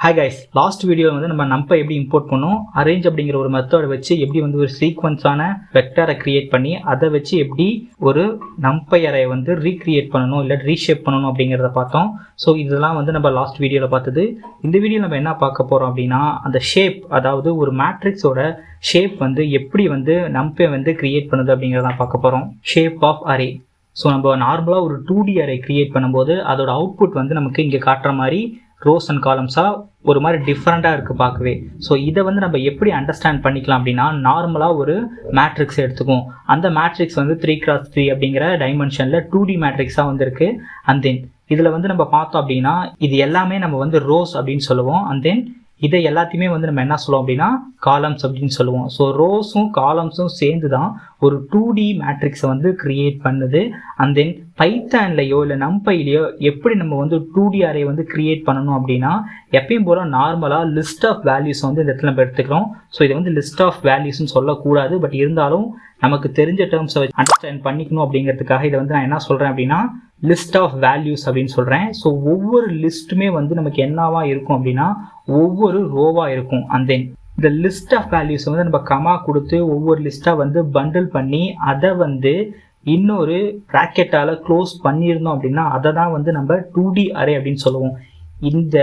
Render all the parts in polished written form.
Hi guys, last video வந்து நம்ம numpy எப்படி இம்போர்ட் பண்ணோம், arrange அப்படிங்கிற ஒரு மெத்தட் வச்சு எப்படி வந்து ஒரு சீக்வென்ஸான வெக்டரை கிரியேட் பண்ணி அதை வச்சு எப்படி ஒரு numpy array வந்து ரீக்ரியேட் பண்ணணும் இல்லை ரீஷேப் பண்ணணும் அப்படிங்கிறத பார்த்தோம். ஸோ இதெல்லாம் வந்து நம்ம லாஸ்ட் வீடியோவில் பார்த்தது. இந்த வீடியோ நம்ம என்ன பார்க்க போகிறோம் அப்படின்னா அந்த ஷேப், அதாவது ஒரு மேட்ரிக்ஸோட ஷேப் வந்து எப்படி வந்து numpy வந்து கிரியேட் பண்ணுது அப்படிங்கிறத பார்க்க போகிறோம். Shape of array. ஸோ நம்ம நார்மலாக ஒரு 2D அரே கிரியேட் பண்ணும்போது அதோட அவுட்புட் வந்து நமக்கு இங்கே காட்டுற மாதிரி ரோஸ் அண்ட் காலம்ஸாக ஒரு மாதிரி டிஃப்ரெண்ட்டாக இருக்குது பார்க்கவே. ஸோ இதை வந்து நம்ம எப்படி அண்டர்ஸ்டாண்ட் பண்ணிக்கலாம் அப்படின்னா, நார்மலாக ஒரு மேட்ரிக்ஸ் எடுத்துக்கும். அந்த மேட்ரிக்ஸ் வந்து 3x3 அப்படிங்கிற டைமென்ஷனில் 2D மேட்ரிக்ஸாக வந்துருக்கு. அண்ட் தென் இதில் வந்து நம்ம பார்த்தோம் அப்படின்னா இது எல்லாமே நம்ம வந்து ரோஸ் அப்படின்னு சொல்லுவோம். அண்ட் தென் இதை எல்லாத்தையுமே வந்து நம்ம என்ன சொல்லுவோம் அப்படின்னா காலம்ஸ் அப்படின்னு சொல்லுவோம். ஸோ ரோஸும் காலம்ஸும் சேர்ந்து தான் ஒரு 2D மேட்ரிக்ஸை வந்து கிரியேட் பண்ணுது. அண்ட் தென் பைத்தான்லையோ இல்லை நம்பைலையோ எப்படி நம்ம வந்து 2D அரே வந்து கிரியேட் பண்ணணும் அப்படின்னா, எப்பயும் போல நார்மலாக லிஸ்ட் ஆஃப் வேல்யூஸ் வந்து இந்த இடத்துல நம்ம எடுத்துக்கிறோம். ஸோ இதை வந்து லிஸ்ட் ஆஃப் வேல்யூஸ்ன்னு சொல்லக்கூடாது, பட் இருந்தாலும் நமக்கு தெரிஞ்ச டேர்ம்ஸை வச்சு அண்டர்ஸ்டாண்ட் பண்ணிக்கணும் அப்படிங்கிறதுக்காக இதை வந்து நான் என்ன சொல்கிறேன் அப்படின்னா லிஸ்ட் ஆஃப் வேல்யூஸ் அப்படின்னு சொல்கிறேன். ஸோ ஒவ்வொரு லிஸ்ட்டுமே வந்து நமக்கு என்னவா இருக்கும் அப்படின்னா ஒவ்வொரு ரோவாக இருக்கும். அண்ட் தென் இந்த லிஸ்ட் ஆஃப் வேல்யூஸ் வந்து நம்ம கமா கொடுத்து ஒவ்வொரு லிஸ்ட்டாக வந்து பண்டில் பண்ணி அதை வந்து இன்னொரு ப்ராக்கெட்டால் க்ளோஸ் பண்ணியிருந்தோம் அப்படின்னா அதை தான் வந்து நம்ம 2D அரே அப்படின்னு சொல்லுவோம். இந்த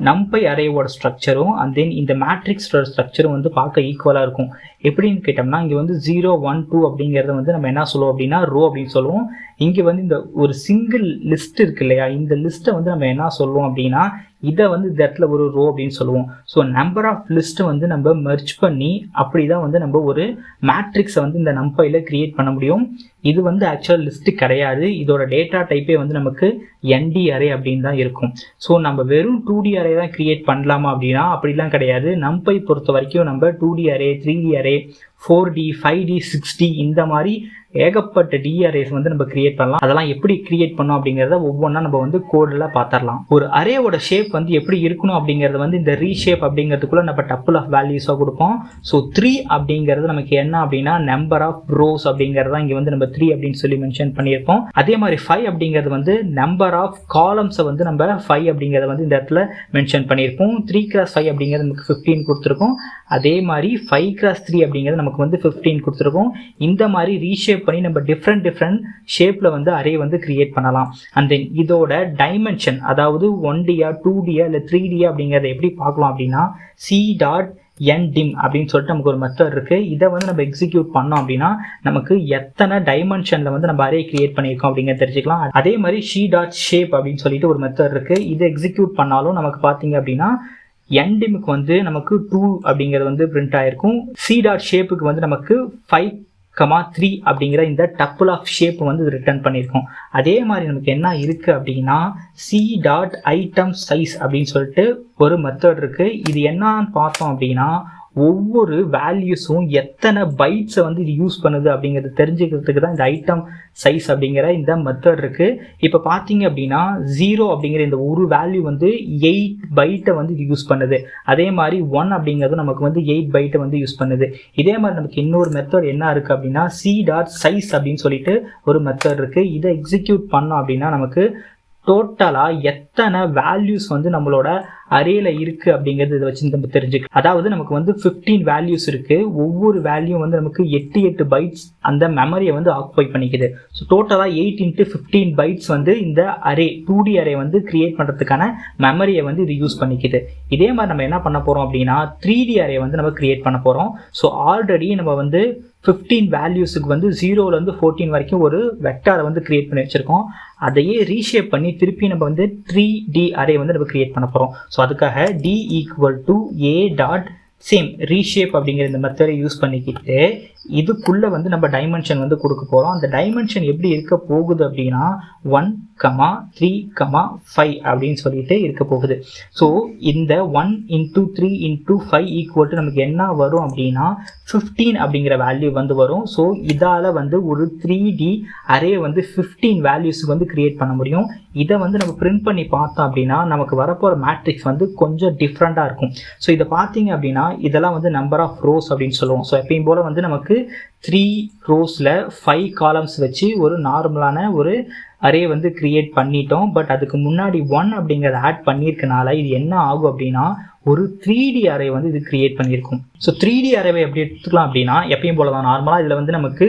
numpy அரேவோட ஸ்ட்ரக்சரும் அண்ட் தென் இந்த மேட்ரிக்ஸோட ஸ்ட்ரக்சரும் வந்து பார்க்க ஈக்குவலாக இருக்கும். எப்படின்னு கேட்டோம்னா இங்கே வந்து 0 1 2 அப்படிங்கிறத வந்து நம்ம என்ன சொல்லுவோம் அப்படின்னா ரோ அப்படின்னு சொல்லுவோம். இங்கே வந்து இந்த ஒரு சிங்கிள் லிஸ்ட் இருக்கு இல்லையா, இந்த லிஸ்ட்டை வந்து நம்ம என்ன சொல்லுவோம் அப்படின்னா இதை வந்து இந்த இடத்துல ஒரு ரோ அப்படின்னு சொல்லுவோம். ஸோ நம்பர் ஆஃப் லிஸ்ட்டை வந்து நம்ம மெர்ஜ் பண்ணி அப்படி தான் வந்து நம்ம ஒரு மேட்ரிக்ஸை வந்து இந்த நம்பையில் கிரியேட் பண்ண முடியும். இது வந்து ஆக்சுவல் லிஸ்ட்டு கிடையாது, இதோட டேட்டா டைப்பே வந்து நமக்கு ND அரே அப்படின்னு தான் இருக்கும். ஸோ நம்ம வெறும் 2D அரே தான் கிரியேட் பண்ணலாமா அப்படின்னா அப்படிலாம் கிடையாது. நம்பை பொறுத்த வரைக்கும் நம்ம 2D array, 3D array, 4D, 5D, 6D இந்த மாதிரி ஏகப்பட்ட D அரேஸ் வந்து நம்ம கிரியேட் பண்ணலாம். அதெல்லாம் எப்படி கிரியேட் பண்ணோம் அப்படிங்கிறத ஒவ்வொன்றா நம்ம வந்து கோடில் பார்த்துடலாம். ஒரு அரேவோட ஷேப் வந்து எப்படி இருக்கணும் அப்படிங்கிறத வந்து இந்த ரீஷேப் அப்படிங்கிறதுக்குள்ள நம்ம டப்புள் ஆஃப் வேல்யூஸாக கொடுப்போம். ஸோ 3 அப்படிங்கிறது நமக்கு என்ன அப்படின்னா நம்பர் ஆஃப் ரோஸ் அப்படிங்கிறதா இங்கே வந்து நம்ம 3 அப்படின்னு சொல்லி மென்ஷன் பண்ணியிருக்கோம். அதே மாதிரி 5 அப்படிங்கிறது வந்து நம்பர் ஆஃப் காலம்ஸை வந்து நம்ம 5 அப்படிங்கிறத வந்து இந்த இடத்துல மென்ஷன் பண்ணியிருப்போம். 3x5 அப்படிங்கிறது நமக்கு 15 கொடுத்துருக்கோம். அதே மாதிரி 5x3 அப்படிங்கிறது நமக்கு வந்து 15 கொடுத்துருக்கோம். இந்த மாதிரி ரீஷேப் பண்ணி நம்ம டிஃப்ரெண்ட் ஷேப்பில் வந்து அரே வந்து கிரியேட் பண்ணலாம். அண்ட் தென் இதோட டைமென்ஷன், அதாவது 1Dயா 2Dயா இல்லை 3Dயா அப்படிங்கிறத எப்படி பார்க்கலாம் அப்படின்னா c.ndim அப்படின்னு சொல்லிட்டு நமக்கு ஒரு மெத்தட் இருக்குது. இதை வந்து நம்ம எக்ஸிக்யூட் பண்ணோம் அப்படின்னா நமக்கு எத்தனை டைமென்ஷனில் வந்து நம்ம அரே கிரியேட் பண்ணியிருக்கோம் அப்படிங்கிறத தெரிஞ்சுக்கலாம். அதே மாதிரி c.shape அப்படின்னு சொல்லிட்டு ஒரு மெத்தட் இருக்குது. இதை எக்ஸிக்யூட் பண்ணாலும் நமக்கு பார்த்தீங்க அப்படின்னா ndimக்கு வந்து நமக்கு 2 அப்படிங்கிறது வந்து பிரிண்ட் ஆயிருக்கும். c.shapeக்கு வந்து நமக்கு 5,3 அப்படிங்கிற இந்த டப்புள் ஆஃப் ஷேப் வந்து ரிட்டர்ன் பண்ணியிருக்கோம். அதே மாதிரி நமக்கு என்ன இருக்குது அப்படின்னா c.itemside அப்படின்னு சொல்லிட்டு ஒரு மெத்தட் இருக்குது. இது என்னன்னு பார்த்தோம் அப்படின்னா ஒவ்வொரு வேல்யூஸும் எத்தனை பைட்ஸை வந்து இது யூஸ் பண்ணுது அப்படிங்கிறது தெரிஞ்சுக்கிறதுக்கு தான் இந்த ஐட்டம் சைஸ் அப்படிங்கிற இந்த மெத்தட் இருக்குது. இப்போ பார்த்தீங்க அப்படின்னா 0 அப்படிங்கிற இந்த ஒரு வேல்யூ வந்து 8 பைட்டை வந்து இது யூஸ் பண்ணுது. அதே மாதிரி 1 அப்படிங்கிறது நமக்கு வந்து 8 பைட்டை வந்து யூஸ் பண்ணுது. இதே மாதிரி நமக்கு இன்னொரு மெத்தட் என்ன இருக்குது அப்படின்னா c.size அப்படின்னு சொல்லிட்டு ஒரு மெத்தட் இருக்குது. இதை எக்ஸிக்யூட் பண்ணோம் அப்படின்னா நமக்கு டோட்டலாக எத்தனை வேல்யூஸ் வந்து நம்மளோட அரேல இருக்குது அப்படிங்கிறது இதை வச்சு நம்ம தெரிஞ்சுக்கலாம். அதாவது நமக்கு வந்து 15 வேல்யூஸ் இருக்குது. ஒவ்வொரு வேல்யூ வந்து நமக்கு 8 பைட்ஸ் அந்த மெமரியை வந்து ஆக்குபை பண்ணிக்குது. ஸோ டோட்டலாக 8 × 15 பைட்ஸ் வந்து இந்த அரே 2D அரே வந்து கிரியேட் பண்ணுறதுக்கான மெமரியை வந்து இது யூஸ் பண்ணிக்குது. இதே மாதிரி நம்ம என்ன பண்ண போகிறோம் அப்படின்னா 3D அரே வந்து நம்ம கிரியேட் பண்ண போகிறோம். ஸோ ஆல்ரெடி நம்ம வந்து 15 வேல்யூஸுக்கு வந்து 0லேருந்து 14 வரைக்கும் ஒரு வெக்டாரை வந்து கிரியேட் பண்ணி வச்சுருக்கோம். அதையே ரீஷேப் பண்ணி திருப்பி நம்ம வந்து 3D அரே வந்து நம்ம கிரியேட் பண்ண போகிறோம். ஸோ அதுக்காக d = a.same ரீஷேப் அப்படிங்கிற இந்த மெத்தடை யூஸ் பண்ணிக்கிட்டு இதுக்குள்ளே வந்து நம்ம டைமென்ஷன் வந்து கொடுக்க போகிறோம். அந்த டைமென்ஷன் எப்படி இருக்க போகுது அப்படின்னா 1, 3, 5 அப்படின்னு சொல்லிட்டு இருக்க போகுது. ஸோ இந்த 1 × 3 × 5 ஈக்குவல் நமக்கு என்ன வரும் அப்படின்னா 15 அப்படிங்கிற வேல்யூ வந்து வரும். ஸோ இதால் வந்து ஒரு 3D அரே வந்து 15 வேல்யூஸுக்கு வந்து கிரியேட் பண்ண முடியும். இதை வந்து நம்ம பிரிண்ட் பண்ணி பார்த்தோம் அப்படின்னா நமக்கு வரப்போகிற மேட்ரிக்ஸ் வந்து கொஞ்சம் டிஃப்ரெண்ட்டாக இருக்கும். ஸோ இதை பார்த்தீங்க அப்படின்னா இதெல்லாம் வந்து நம்பர் ஆஃப் ரோஸ் அப்படின்னு சொல்லுவோம். ஸோ எப்பயும் போல் வந்து நமக்கு 3 ரோஸில் 5 காலம்ஸ் வச்சு ஒரு நார்மலான ஒரு அரே வந்து கிரியேட் பண்ணிட்டோம். பட் அதுக்கு முன்னாடி 1 அப்படிங்கிறத ஆட் பண்ணியிருக்கனால இது என்ன ஆகும் அப்படின்னா ஒரு 3D அரே வந்து இது கிரியேட் பண்ணியிருக்கும். ஸோ 3D அரேவை எப்படி எடுத்துக்கலாம் அப்படின்னா எப்பயும் போல தான் நார்மலாக இதில் வந்து நமக்கு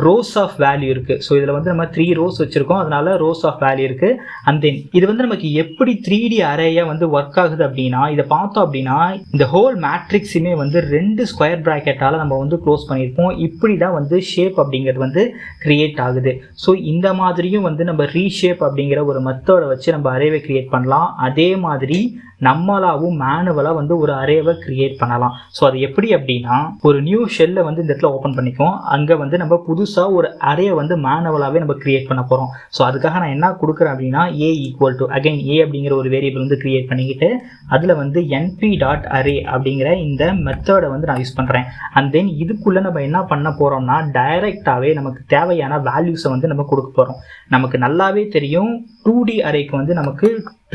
ரோஸ் ஆஃப் வேல்யூ இருக்குது. ஸோ இதில் வந்து நம்ம 3 ரோஸ் வச்சுருக்கோம், அதனால ரோஸ் ஆஃப் வேல்யூ இருக்குது. அண்ட் தென் இது வந்து நமக்கு எப்படி 3D அரேயாக வந்து ஒர்க் ஆகுது அப்படின்னா இதை பார்த்தோம் அப்படின்னா இந்த ஹோல் மேட்ரிக்ஸுமே வந்து 2 ஸ்கொயர் ப்ராக்கெட்டால் நம்ம வந்து க்ளோஸ் பண்ணியிருப்போம். இப்படி தான் வந்து ஷேப் அப்படிங்கிறது வந்து கிரியேட் ஆகுது. ஸோ இந்த மாதிரியும் வந்து நம்ம ரீஷேப் அப்படிங்கிற ஒரு மெத்தடை வச்சு நம்ம அரேவை கிரியேட் பண்ணலாம். அதே மாதிரி நம்மளாவும் மேனுவலாக வந்து ஒரு அரேவை கிரியேட் பண்ணலாம். ஸோ அது எப்படி அப்படின்னா ஒரு நியூ ஷெல்லை வந்து இந்த இடத்துல ஓப்பன் பண்ணிக்கும். அங்கே வந்து நம்ம புதுசாக ஒரு அரே வந்து மேனுவலாகவே நம்ம கிரியேட் பண்ண போகிறோம். ஸோ அதுக்காக நான் என்ன கொடுக்குறேன் அப்படின்னா a equal to again a அப்படிங்கிற ஒரு வேரியபிள் வந்து கிரியேட் பண்ணிக்கிட்டு அதில் வந்து np.array அப்படிங்கிற இந்த மெத்தடை வந்து நான் யூஸ் பண்ணுறேன். அண்ட் தென் இதுக்குள்ளே நம்ம என்ன பண்ண போகிறோம்னா டைரெக்டாகவே நமக்கு தேவையான வேல்யூஸை வந்து நம்ம கொடுக்க போகிறோம். நமக்கு நல்லாவே தெரியும் 2D அரேக்கு வந்து நமக்கு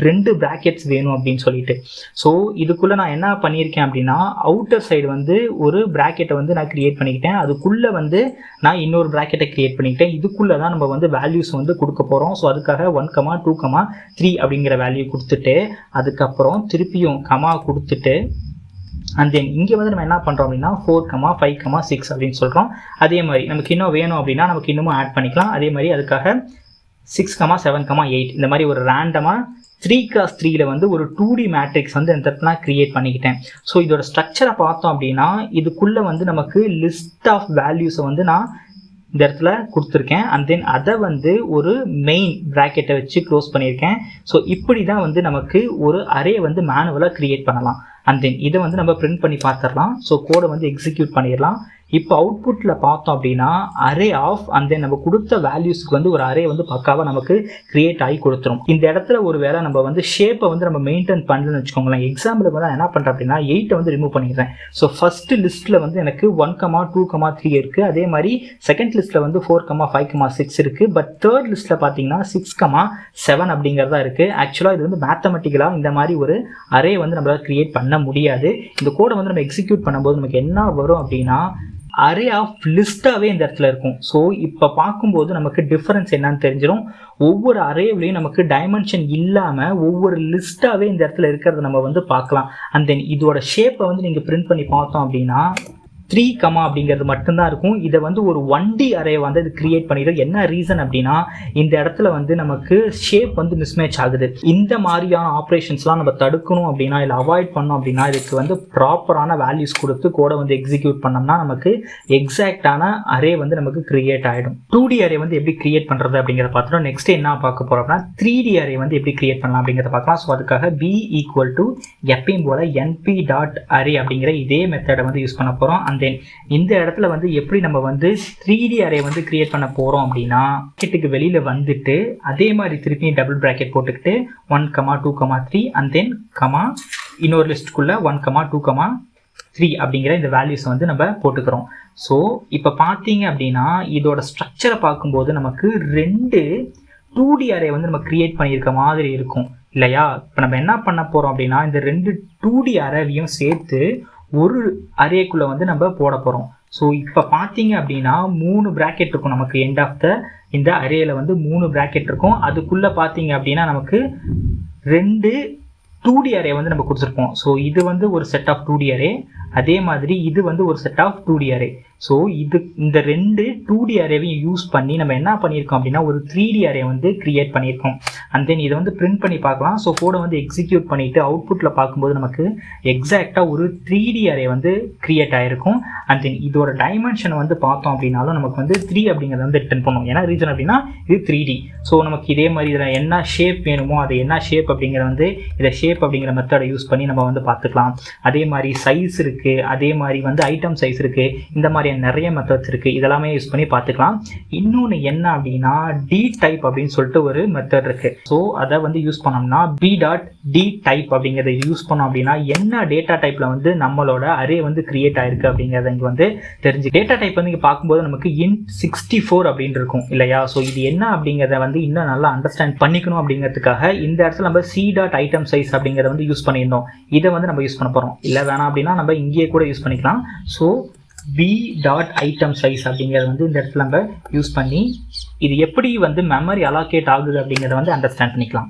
2 பிராக்கெட்ஸ் வேணும் அப்படின்னு சொல்லிட்டு. ஸோ இதுக்குள்ளே நான் என்ன பண்ணியிருக்கேன் அப்படின்னா அவுட்டர் சைடு வந்து ஒரு பிராக்கெட்டை வந்து நான் கிரியேட் பண்ணிக்கிட்டேன். அதுக்குள்ளே வந்து நான் இன்னொரு பிராக்கெட்டை கிரியேட் பண்ணிக்கிட்டேன். இதுக்குள்ளே தான் நம்ம வந்து வேல்யூஸ் வந்து கொடுக்க போகிறோம். ஸோ அதுக்காக 1, 2, 3 அப்படிங்கிற வேல்யூ கொடுத்துட்டு அதுக்கப்புறம் திருப்பியும் கமா கொடுத்துட்டு அண்ட் தென் இங்கே வந்து நம்ம என்ன பண்ணுறோம் அப்படின்னா 4, 5, 6 அப்படின்னு சொல்கிறோம். அதே மாதிரி நமக்கு இன்னும் வேணும் அப்படின்னா நமக்கு இன்னமும் ஆட் பண்ணிக்கலாம். அதே மாதிரி அதுக்காக 6, 7, 8 இந்த மாதிரி ஒரு ரேண்டமாக 3x3 வந்து ஒரு 2D மேட்ரிக்ஸ் வந்து இந்த இடத்துல நான் கிரியேட் பண்ணிக்கிட்டேன். ஸோ இதோட ஸ்ட்ரக்சரை பார்த்தோம் அப்படின்னா இதுக்குள்ளே வந்து நமக்கு லிஸ்ட் ஆஃப் வேல்யூஸை வந்து நான் இந்த இடத்துல கொடுத்துருக்கேன். அண்ட் தென் அதை வந்து ஒரு மெயின் ப்ராக்கெட்டை வச்சு க்ளோஸ் பண்ணியிருக்கேன். ஸோ இப்படி தான் வந்து நமக்கு ஒரு அரே வந்து மேனுவலாக கிரியேட் பண்ணலாம். அண்ட் தென் இதை வந்து நம்ம பிரிண்ட் பண்ணி பார்த்துடலாம். ஸோ கோடை வந்து எக்ஸிக்யூட் பண்ணிடலாம். இப்போ அவுட்புட்டில் பார்த்தோம் அப்படின்னா அரே ஆஃப் அண்ட் தென் நம்ம கொடுத்த வேல்யூஸ்க்கு வந்து ஒரு அரே வந்து பக்காவாக நமக்கு கிரியேட் ஆகி கொடுத்துரும். இந்த இடத்துல ஒரு வேளை நம்ம வந்து ஷேப்பை வந்து நம்ம மெயின்டைன் பண்ணலன்னு வச்சுக்கோங்களேன். எக்ஸாம்பிளுக்கு வந்து என்ன பண்ணுறேன் அப்படின்னா 8 வந்து ரிமூவ் பண்ணிடுறேன். ஸோ ஃபஸ்ட்டு லிஸ்ட்டில் வந்து எனக்கு 1, 2, 3 இருக்குது. அதே மாதிரி செகண்ட் லிஸ்ட்டில் வந்து 4, 5, 6 இருக்குது. பட் தேர்ட் லிஸ்ட்டில் பார்த்தீங்கன்னா 6, 7 அப்படிங்கிறதா இருக்குது. ஆக்சுவலாக இது வந்து மேத்தமெட்டிக்கலாக இந்த மாதிரி ஒரு அரே வந்து நம்மளால் கிரியேட் பண்ண முடியாது. இந்த கோடை வந்து நம்ம எக்ஸிக்யூட் பண்ணும்போது நமக்கு என்ன வரும் அப்படின்னா அரே ஆஃப் லிஸ்ட்டாகவே இந்த இடத்துல இருக்கும். ஸோ இப்போ பார்க்கும்போது நமக்கு டிஃபரன்ஸ் என்னன்னு தெரிஞ்சிடும். ஒவ்வொரு அரேவிலையும் நமக்கு டைமென்ஷன் இல்லாமல் ஒவ்வொரு லிஸ்ட்டாகவே இந்த இடத்துல இருக்கிறத நம்ம வந்து பார்க்கலாம். அண்ட் தென் இதோட ஷேப்பை வந்து நீங்கள் பிரிண்ட் பண்ணி பார்த்தோம் அப்படின்னா 3, அப்படிங்கிறது மட்டும்தான் இருக்கும். இதை வந்து ஒரு 1D அரே வந்து இது கிரியேட் பண்ணிடும். என்ன ரீசன் அப்படின்னா இந்த இடத்துல வந்து நமக்கு ஷேப் வந்து மிஸ்மேட்ச் ஆகுது. இந்த மாதிரியான ஆப்ரேஷன்ஸ்லாம் நம்ம தடுக்கணும் அப்படின்னா இல்லை அவாய்ட் பண்ணோம் அப்படின்னா இதுக்கு வந்து ப்ராப்பரான வேல்யூஸ் கொடுத்து கோடை வந்து எக்ஸிக்யூட் பண்ணோம்னா நமக்கு எக்ஸாக்டான அரே வந்து நமக்கு கிரியேட் ஆகிடும். 2D அரே வந்து எப்படி கிரியேட் பண்ணுறது அப்படிங்கிறத பார்த்துட்டோம். நெக்ஸ்ட் என்ன பார்க்க போகிறோம் அப்படின்னா 3D அரே வந்து எப்படி கிரியேட் பண்ணலாம் அப்படிங்கிறத பார்க்கலாம். ஸோ அதுக்காக b ஈக்குவல் டு எப்பயும் போல் np.array அப்படிங்கிற இதே மெத்தடை வந்து யூஸ் பண்ண போகிறோம். தென் இந்த இடத்துல வந்து எப்படி நம்ம வந்து 3D அரே வந்து கிரியேட் பண்ண போகிறோம் அப்படின்னா பிராக்கெட்டுக்கு வெளியில் வந்துட்டு அதே மாதிரி திருப்பி டபுள் பிராக்கெட் போட்டுக்கிட்டு 1, 2, 3 அண்ட் தென் இன்னொரு லிஸ்ட்டுக்குள்ளே 1, 2, 3 அப்படிங்கிற இந்த வேல்யூஸ் வந்து நம்ம போட்டுக்கிறோம். ஸோ இப்போ பார்த்தீங்க அப்படின்னா இதோட ஸ்ட்ரக்சரை பார்க்கும்போது நமக்கு 2 2D அரே வந்து நம்ம கிரியேட் பண்ணியிருக்க மாதிரி இருக்கும் இல்லையா? இப்போ நம்ம என்ன பண்ண போகிறோம் அப்படின்னா இந்த 2 2D அரேவையும் சேர்த்து ஒரு அரேக்குள்ளே வந்து நம்ம போட போகிறோம். ஸோ இப்போ பார்த்தீங்க அப்படின்னா 3 பிராக்கெட் இருக்கும் நமக்கு எண்ட் ஆஃப் இந்த அரேயில் வந்து 3 பிராக்கெட் இருக்கும். அதுக்குள்ளே பார்த்தீங்க அப்படின்னா நமக்கு 2 2D அரே வந்து நம்ம கொடுத்துருப்போம். ஸோ இது வந்து ஒரு செட் ஆஃப் 2D அரே, அதே மாதிரி இது வந்து ஒரு set of 2D array. So இந்த 2 2D அரேவையும் யூஸ் பண்ணி நம்ம என்ன பண்ணியிருக்கோம் அப்படின்னா ஒரு 3D அரே வந்து கிரியேட் பண்ணியிருக்கோம். அண்ட் தென் இதை வந்து பிரிண்ட் பண்ணி பார்க்கலாம். ஸோ கோடை வந்து எக்ஸிக்யூட் பண்ணிவிட்டு அவுட்புட்டில் பார்க்கும்போது நமக்கு எக்ஸாக்டாக ஒரு 3D அரே வந்து கிரியேட் ஆகிருக்கும். அண்ட் தென் இதோட டைமென்ஷனை வந்து பார்த்தோம் அப்படின்னாலும் நமக்கு வந்து 3 அப்படிங்கிறத வந்து ரிட்டர்ன் பண்ணும். ஏன்னா ரீசன் அப்படின்னா இது 3D. ஸோ நமக்கு இதே மாதிரி இதில் என்ன ஷேப் வேணுமோ அது என்ன ஷேப் அப்படிங்கிற வந்து இதை ஷேப் அப்படிங்கிற மெத்தடை யூஸ் பண்ணி நம்ம வந்து பார்த்துக்கலாம். அதே மாதிரி சைஸ் இருக்குது, அதே மாதிரி வந்து ஐட்டம் சைஸ் இருக்குது, இந்த மாதிரி நிறைய மெத்தட்ஸ் இருக்குது. இதெல்லாமே யூஸ் பண்ணி பார்த்துக்கலாம். இன்னொன்று என்ன அப்படின்னா d டைப் அப்படின்னு சொல்லிட்டு ஒரு மெத்தட் இருக்குது. ஸோ அதை வந்து யூஸ் பண்ணோம்னா b.d டைப் அப்படிங்கிறத யூஸ் பண்ணோம் அப்படின்னா என்ன டேட்டா டைப்பில் வந்து நம்மளோட அரே வந்து கிரியேட் ஆயிருக்கு அப்படிங்கிறத இங்கே வந்து தெரிஞ்சு டேட்டா டைப் வந்து இங்கே பார்க்கும்போது நமக்கு int 64 அப்படின்னு இருக்கும் இல்லையா? ஸோ இது என்ன அப்படிங்கிறத வந்து இன்னும் நல்லா அண்டர்ஸ்டாண்ட் பண்ணிக்கணும் அப்படிங்கிறதுக்காக இந்த இடத்துல நம்ம c.itemsize அப்படிங்கிறத வந்து யூஸ் பண்ணியிருந்தோம். இதை வந்து நம்ம யூஸ் பண்ண போகிறோம். இல்லை வேணாம் அப்படின்னா நம்ம இங்கேயே கூட யூஸ் பண்ணிக்கலாம். ஸோ b.itemsize அப்படிங்கிறது வந்து இந்த இடத்துல நம்ம யூஸ் பண்ணி இது எப்படி வந்து மெமரி அலோகேட் ஆகுது அப்படிங்கிறத வந்து அண்டர்ஸ்டாண்ட் பண்ணிக்கலாம்.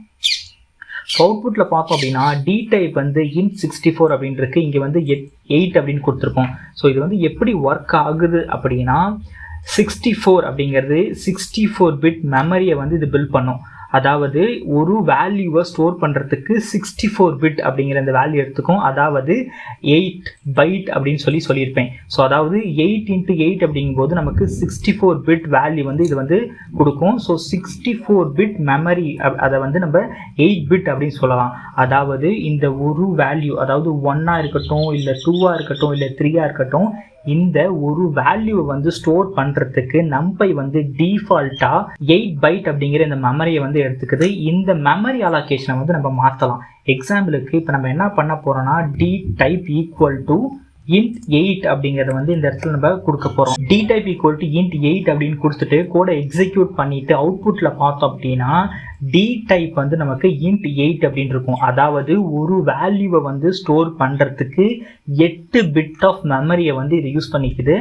அவுட்புட்டில் பார்த்தோம் அப்படின்னா டி டைப் வந்து int 64 அப்படின்னு இருக்கு, இங்கே வந்து 8 அப்படின்னு கொடுத்துருக்கோம். ஸோ இது வந்து எப்படி ஒர்க் ஆகுது அப்படின்னா 64 அப்படிங்கிறது 64 பிட் மெமரியை வந்து இது பில்ட் பண்ணும். அதாவது ஒரு வேல்யூவை ஸ்டோர் பண்ணுறதுக்கு 64 பிட் அப்படிங்கிற அந்த வேல்யூ எடுத்துக்கும். அதாவது 8 பைட் அப்படின்னு சொல்லியிருப்பேன். ஸோ அதாவது 8 × 8 அப்படிங்கும்போது நமக்கு 64 பிட் வேல்யூ வந்து இது வந்து கொடுக்கும். ஸோ 64 பிட் மெமரி அதை வந்து நம்ம 8 பிட் அப்படின்னு சொல்லலாம். அதாவது இந்த ஒரு வேல்யூ, அதாவது 1 இருக்கட்டும், இல்லை 2 இருக்கட்டும், இல்லை 3 இருக்கட்டும், இந்த ஒரு வேல்யூவை வந்து ஸ்டோர் பண்ணுறதுக்கு நம்பை வந்து டிஃபால்ட்டாக 8 பைட் அப்படிங்கிற இந்த மெமரியை வந்து எடுத்துக்குது. இந்த மெமரி அலோகேஷனை வந்து நம்ம மாற்றலாம். எக்ஸாம்பிளுக்கு இப்போ நம்ம என்ன பண்ண போகிறோம்னா d type equal to int 8 அப்படிங்கிறத வந்து இந்த இடத்துல நம்ம கொடுக்க போகிறோம். D type equal to int 8 அப்படின்னு கொடுத்துட்டு கோடை எக்ஸிக்யூட் பண்ணிவிட்டு அவுட்புட்டில் பார்த்தோம் அப்படின்னா டி டைப் வந்து நமக்கு int 8 அப்படின்னு இருக்கும். அதாவது ஒரு வேல்யூவை வந்து ஸ்டோர் பண்ணுறதுக்கு 8 பிட் ஆஃப் மெமரியை வந்து இது யூஸ் பண்ணிக்குது.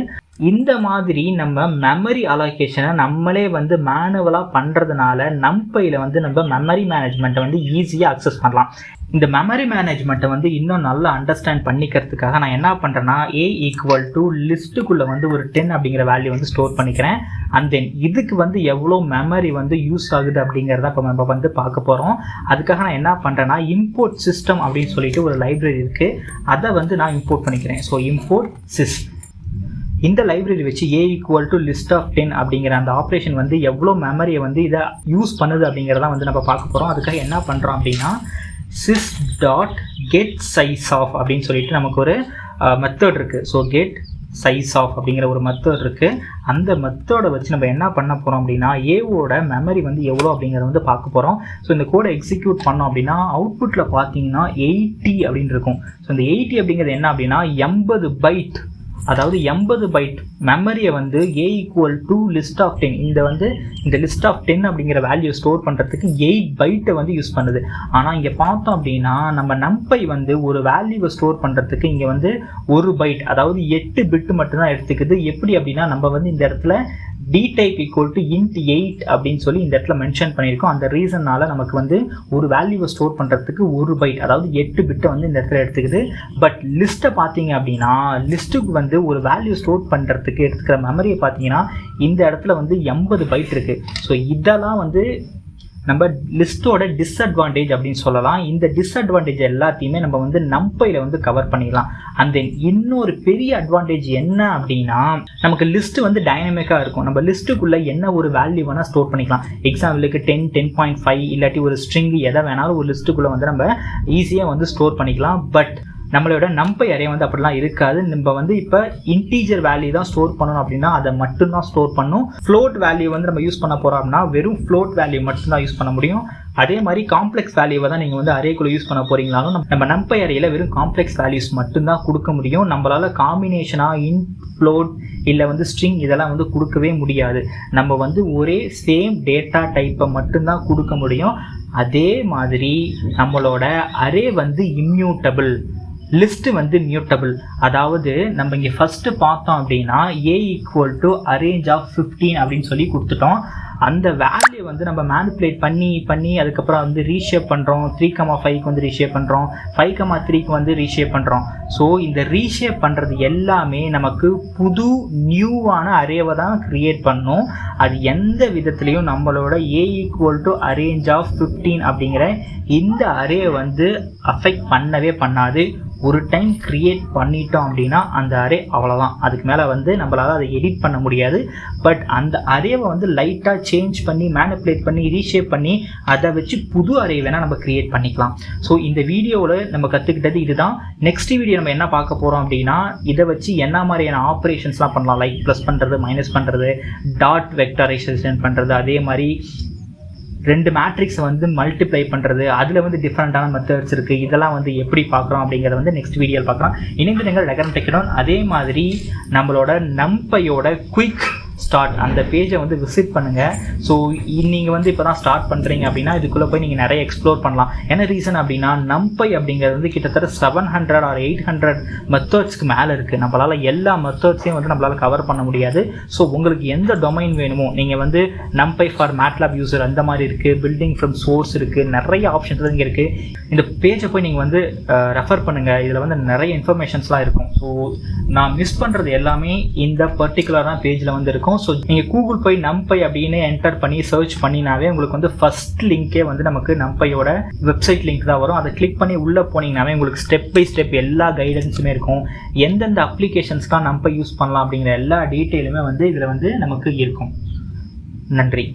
இந்த மாதிரி நம்ம மெமரி அலோகேஷனை நம்மளே வந்து மேனுவலாக பண்ணுறதுனால நம்பையில் வந்து நம்ம மெமரி மேனேஜ்மெண்ட்டை வந்து ஈஸியாக அக்சஸ் பண்ணலாம். இந்த மெமரி மேனேஜ்மெண்ட்டை வந்து இன்னும் நல்லா அண்டர்ஸ்டாண்ட் பண்ணிக்கிறதுக்காக நான் என்ன பண்ணுறேன்னா a ஈக்குவல் டு லிஸ்ட்டுக்குள்ளே வந்து ஒரு 10 அப்படிங்கிற வேல்யூ வந்து ஸ்டோர் பண்ணிக்கிறேன். அண்ட் தென் இதுக்கு வந்து எவ்வளோ மெமரி வந்து யூஸ் ஆகுது அப்படிங்கிறத இப்போ நம்ம வந்து பார்க்க போகிறோம். அதுக்காக நான் என்ன பண்ணுறேன்னா இம்போர்ட் சிஸ்டம் அப்படின்னு சொல்லிட்டு ஒரு லைப்ரரி இருக்குது, அதை வந்து நான் இம்போர்ட் பண்ணிக்கிறேன். ஸோ இம்போர்ட் சிஸ் இந்த லைப்ரரி வச்சு a equal to list of 10 அப்படிங்கிற அந்த ஆப்ரேஷன் வந்து எவ்வளோ மெமரியை வந்து இதை யூஸ் பண்ணுது அப்படிங்கிறத வந்து நம்ம பார்க்க போகிறோம். அதுக்காக என்ன பண்ணுறோம் அப்படின்னா sys.getSizeOf அப்படின்னு சொல்லிட்டு நமக்கு ஒரு மெத்தட் இருக்குது. ஸோ get size of அப்படிங்கிற ஒரு மெத்தட் இருக்குது. அந்த மெத்தடை வச்சு நம்ம என்ன பண்ண போகிறோம் அப்படின்னா ஏவோட மெமரி வந்து எவ்வளோ அப்படிங்கிறத வந்து பார்க்க போகிறோம். ஸோ இந்த கோடை எக்ஸிக்யூட் பண்ணோம் அப்படின்னா அவுட்புட்டில் பார்த்தீங்கன்னா 80 அப்படின்னு இருக்கும். ஸோ இந்த 80 அப்படிங்கிறது என்ன அப்படின்னா 80 பைட், அதாவது 80 பைட் மெமரியை வந்து a equal to list of 10 இந்த லிஸ்ட் ஆஃப் 10 அப்படிங்கிற வேல்யூ ஸ்டோர் பண்ணுறதுக்கு 8 பைட்டை வந்து யூஸ் பண்ணுது. ஆனால் இங்கே பார்த்தோம் அப்படின்னா நம்ம நம்பை வந்து ஒரு வேல்யூவை ஸ்டோர் பண்ணுறதுக்கு இங்கே வந்து 1 பைட், அதாவது 8 பிட்டு மட்டும்தான் எடுத்துக்குது. எப்படி அப்படின்னா நம்ம வந்து இந்த இடத்துல d type equal to int 8 அப்படின்னு சொல்லி இந்த இடத்துல மென்ஷன் பண்ணியிருக்கோம். அந்த ரீசன்னால நமக்கு வந்து ஒரு வேல்யூவை ஸ்டோர் பண்ணுறதுக்கு 1 பைட், அதாவது 8 பிட்டை வந்து இந்த இடத்துல எடுத்துக்குது. பட் லிஸ்ட்டை பார்த்தீங்க அப்படின்னா லிஸ்ட்டுக்கு வந்து ஒரு வேல்யூ ஸ்டோர் பண்ணுறதுக்கு எடுத்துக்கிற மெமரியை பார்த்தீங்கன்னா இந்த இடத்துல வந்து 80 பைட் இருக்குது. ஸோ இதெல்லாம் வந்து நம்ம லிஸ்ட்டோட டிஸ்அட்வான்டேஜ் அப்படின்னு சொல்லலாம். இந்த டிஸ்அட்வான்டேஜ் எல்லாத்தையுமே நம்ம வந்து நம்பையில் வந்து கவர் பண்ணிடலாம். அண்ட் தென் இன்னொரு பெரிய அட்வான்டேஜ் என்ன அப்படின்னா நமக்கு லிஸ்ட்டு வந்து டைனமிக்காக இருக்கும். நம்ம லிஸ்ட்டுக்குள்ளே என்ன ஒரு வேல்யூ வேணால் ஸ்டோர் பண்ணிக்கலாம். எக்ஸாம்பிளுக்கு 10, 10.5 இல்லாட்டி ஒரு ஸ்ட்ரிங் எதை வேணாலும் ஒரு லிஸ்ட்டுக்குள்ளே வந்து நம்ம ஈஸியாக வந்து ஸ்டோர் பண்ணிக்கலாம். பட் நம்மளோட நம்பை அரே வந்து அப்படிலாம் இருக்காது. நம்ம வந்து இப்போ இன்டீஜர் வேல்யூ தான் ஸ்டோர் பண்ணணும் அப்படின்னா அதை மட்டும்தான் ஸ்டோர் பண்ணும். ஃப்ளோட் வேல்யூ வந்து நம்ம யூஸ் பண்ண போகிறோம் அப்படின்னா வெறும் ஃப்ளோட் வேல்யூ மட்டும்தான் யூஸ் பண்ண முடியும். அதே மாதிரி காம்ப்ளெக்ஸ் வேல்யூவை தான் நீங்கள் வந்து அரேக்குள்ளே யூஸ் பண்ண போகிறீங்களாலும் நம்ம நம்பை அரேயில் வெறும் காம்ப்ளெக்ஸ் வேல்யூஸ் மட்டும்தான் கொடுக்க முடியும். நம்மளால் காம்பினேஷனாக இன் ஃப்ளோட் இல்லை வந்து ஸ்ட்ரிங் இதெல்லாம் வந்து கொடுக்கவே முடியாது. நம்ம வந்து ஒரே சேம் டேட்டா டைப்பை மட்டும்தான் கொடுக்க முடியும். அதே மாதிரி நம்மளோட அரே வந்து இம்யூட்டபிள், லிஸ்ட்டு வந்து மியூட்டபிள். அதாவது நம்ம இங்கே ஃபஸ்ட்டு பார்த்தோம் அப்படின்னா a equal to arange of 15 அப்படின்னு சொல்லி கொடுத்துட்டோம். அந்த வேல்யூ வந்து நம்ம மேனிப்புலேட் பண்ணி அதுக்கப்புறம் வந்து ரீஷேப் பண்ணுறோம். 3,5க்கு வந்து ரீஷேப் பண்ணுறோம், 5,3க்கு வந்து ரீஷேப் பண்ணுறோம். ஸோ இந்த ரீஷேப் பண்ணுறது எல்லாமே நமக்கு புது நியூவான அரேவை தான் க்ரியேட் பண்ணும். அது எந்த விதத்துலேயும் நம்மளோட a equal to arange of 15 அப்படிங்கிற இந்த அரே வந்து அஃபெக்ட் பண்ணவே பண்ணாது. ஒரு டைம் க்ரியேட் பண்ணிட்டோம் அப்படின்னா அந்த அரே அவ்வளோதான், அதுக்கு மேலே வந்து நம்மளால் அதை எடிட் பண்ண முடியாது. பட் அந்த அரேவை வந்து லைட்டாக சேஞ்ச் பண்ணி மேனிப்புலேட் பண்ணி ரீஷேப் பண்ணி அதை வச்சு புது அரே வேணால் நம்ம க்ரியேட் பண்ணிக்கலாம். ஸோ இந்த வீடியோவில் நம்ம கற்றுக்கிட்டது இதுதான். நெக்ஸ்ட் வீடியோ நம்ம என்ன பார்க்க போகிறோம் அப்படின்னா இதை வச்சு என்ன மாதிரியான ஆப்ரேஷன்ஸ்லாம் பண்ணலாம், லைக் ப்ளஸ் பண்ணுறது, மைனஸ் பண்ணுறது, டாட் வெக்டரைசேஷன் பண்ணுறது, அதே மாதிரி 2 மேட்ரிக்ஸை வந்து மல்டிப்ளை பண்ணுறது, அதில் வந்து டிஃப்ரெண்ட்டான மெத்தட்ஸ் இருக்குது. இதெல்லாம் வந்து எப்படி பார்க்குறோம் அப்படிங்கிறத வந்து நெக்ஸ்ட் வீடியோவில் பார்க்கலாம். இணைந்து நீங்கள் ரெக்கமெண்ட் வைக்கணும். அதே மாதிரி நம்மளோட நம்பையோட குயிக் ஸ்டார்ட் அந்த பேஜை வந்து விசிட் பண்ணுங்கள். ஸோ நீங்கள் வந்து இப்போ தான் ஸ்டார்ட் பண்ணுறீங்க அப்படின்னா இதுக்குள்ளே போய் நீங்கள் நிறைய எக்ஸ்ப்ளோர் பண்ணலாம். என்ன ரீசன் அப்படின்னா நம்பை அப்படிங்கிறது வந்து கிட்டத்தட்ட 700 or 800 மெத்தட்ஸ்க்கு மேலே இருக்குது. நம்மளால் எல்லா மெத்தட்ஸையும் வந்து நம்மளால் கவர் பண்ண முடியாது. ஸோ உங்களுக்கு எந்த டொமைன் வேணுமோ நீங்கள் வந்து நம்பை ஃபார் மேட்லாப் யூசர் அந்த மாதிரி இருக்குது, பில்டிங் ஃப்ரம் சோர்ஸ் இருக்குது, நிறைய ஆப்ஷன்ஸ் இங்கே இருக்குது. இந்த பேஜை போய் நீங்கள் வந்து ரெஃபர் பண்ணுங்கள். இதில் வந்து நிறைய இன்ஃபர்மேஷன்ஸ்லாம் இருக்கும். ஸோ நான் மிஸ் பண்ணுறது எல்லாமே இந்த பர்டிகுலரான பேஜில் வந்து இருக்கும். ஸோ நீங்கள் கூகுள் போய் நம்பை அப்படின்னு என்டர் பண்ணி சர்ச் பண்ணினாவே உங்களுக்கு வந்து ஃபர்ஸ்ட் லிங்கே வந்து நமக்கு நம்பையோட வெப்சைட் லிங்க் தான் வரும். அதை கிளிக் பண்ணி உள்ளே போனீங்கன்னாவே உங்களுக்கு ஸ்டெப் பை ஸ்டெப் எல்லா கைடன்ஸுமே இருக்கும். எந்தெந்த அப்ளிகேஷன்ஸ்லாம் நம்பை யூஸ் பண்ணலாம் அப்படிங்கிற எல்லா டீட்டெயிலுமே வந்து இதில் வந்து நமக்கு இருக்கும். நன்றி.